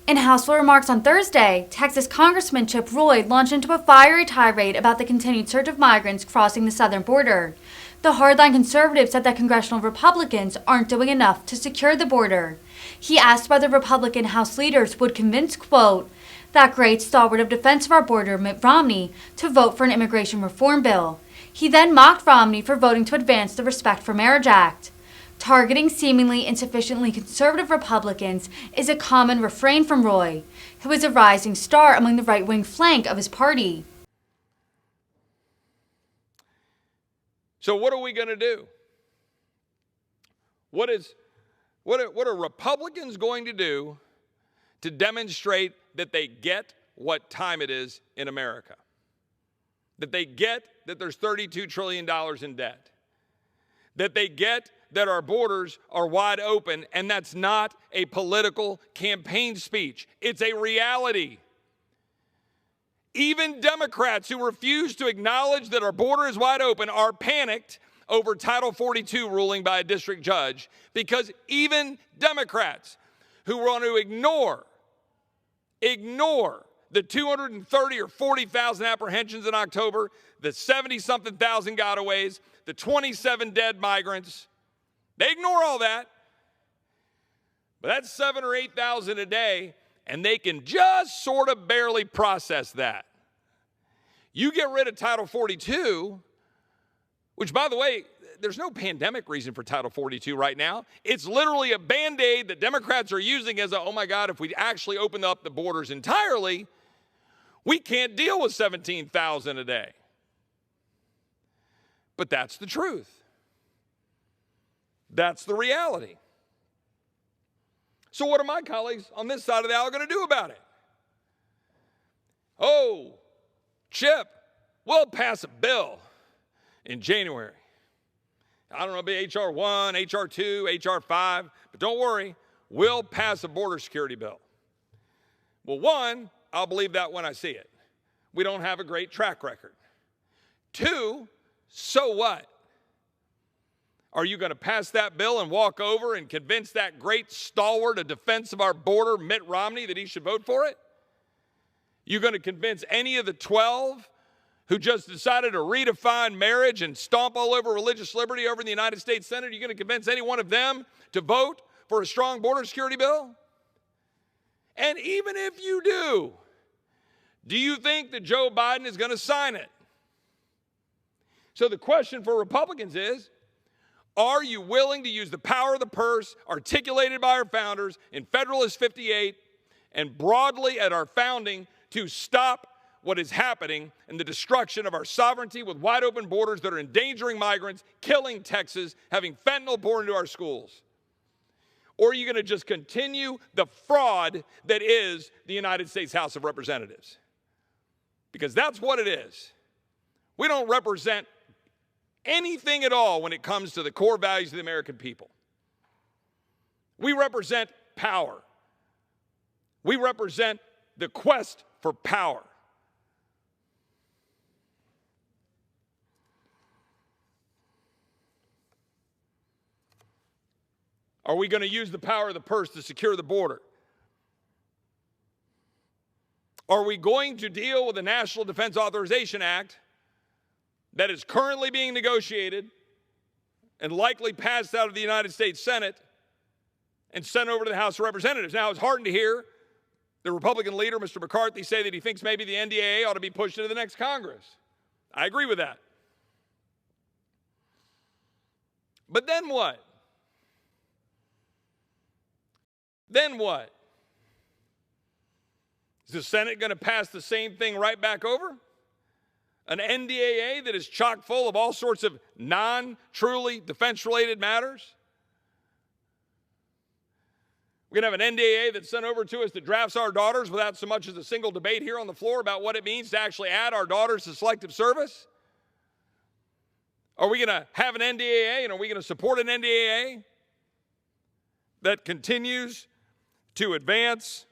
In House floor remarks on Thursday, Texas Congressman Chip Roy launched into a fiery tirade about the continued surge of migrants crossing the southern border. The hardline conservative said that congressional Republicans aren't doing enough to secure the border. He asked whether Republican House leaders would convince, quote, that great stalwart of defense of our border, Mitt Romney, to vote for an immigration reform bill. He then mocked Romney for voting to advance the Respect for Marriage Act. Targeting seemingly insufficiently conservative Republicans is a common refrain from Roy, who is a rising star among the right-wing flank of his party. So what are we going to do? What are Republicans going to do to demonstrate that they get what time it is in America? That they get that there's $32 trillion in debt? That they get that our borders are wide open, and that's not a political campaign speech. It's a reality. Even Democrats who refuse to acknowledge that our border is wide open are panicked over Title 42 ruling by a district judge, because even Democrats who want to ignore the 230 or 40,000 apprehensions in October, the 70-something thousand gotaways, the 27 dead migrants, they ignore all that. But that's 7,000 or 8,000 a day, and they can just sort of barely process that. You get rid of Title 42, which, by the way, there's no pandemic reason for Title 42 right now. It's literally a Band-Aid that Democrats are using as a, oh my God, if we actually open up the borders entirely, we can't deal with 17,000 a day. But that's the truth. That's the reality. So what are my colleagues on this side of the aisle going to do about it? Oh, Chip, we'll pass a bill in January. I don't know, it'll be H.R. 1, H.R. 2, H.R. 5, but don't worry, we'll pass a border security bill. Well, one, I'll believe that when I see it. We don't have a great track record. Two, so what? Are you going to pass that bill and walk over and convince that great stalwart of defense of our border, Mitt Romney, that he should vote for it? You going to convince any of the 12 who just decided to redefine marriage and stomp all over religious liberty over in the United States Senate? Are you going to convince any one of them to vote for a strong border security bill? And even if you do you think that Joe Biden is going to sign it? So the question for Republicans is, are you willing to use the power of the purse articulated by our founders in Federalist 58 and broadly at our founding to stop what is happening in the destruction of our sovereignty with wide open borders that are endangering migrants, killing Texas, having fentanyl poured into our schools? Or are you going to just continue the fraud that is the United States House of Representatives? Because that's what it is. We don't represent anything at all when it comes to the core values of the American people. We represent power. We represent the quest for power. Are we going to use the power of the purse to secure the border? Are we going to deal with the National Defense Authorization Act that is currently being negotiated and likely passed out of the United States Senate and sent over to the House of Representatives? Now, it's heartening to hear the Republican leader, Mr. McCarthy, say that he thinks maybe the NDAA ought to be pushed into the next Congress. I agree with that. But then what? Then what? Is the Senate going to pass the same thing right back over? An NDAA that is chock full of all sorts of non-truly defense-related matters? We're going to have an NDAA that's sent over to us that drafts our daughters without so much as a single debate here on the floor about what it means to actually add our daughters to selective service? Are we going to have an NDAA, and are we going to support an NDAA that continues to advance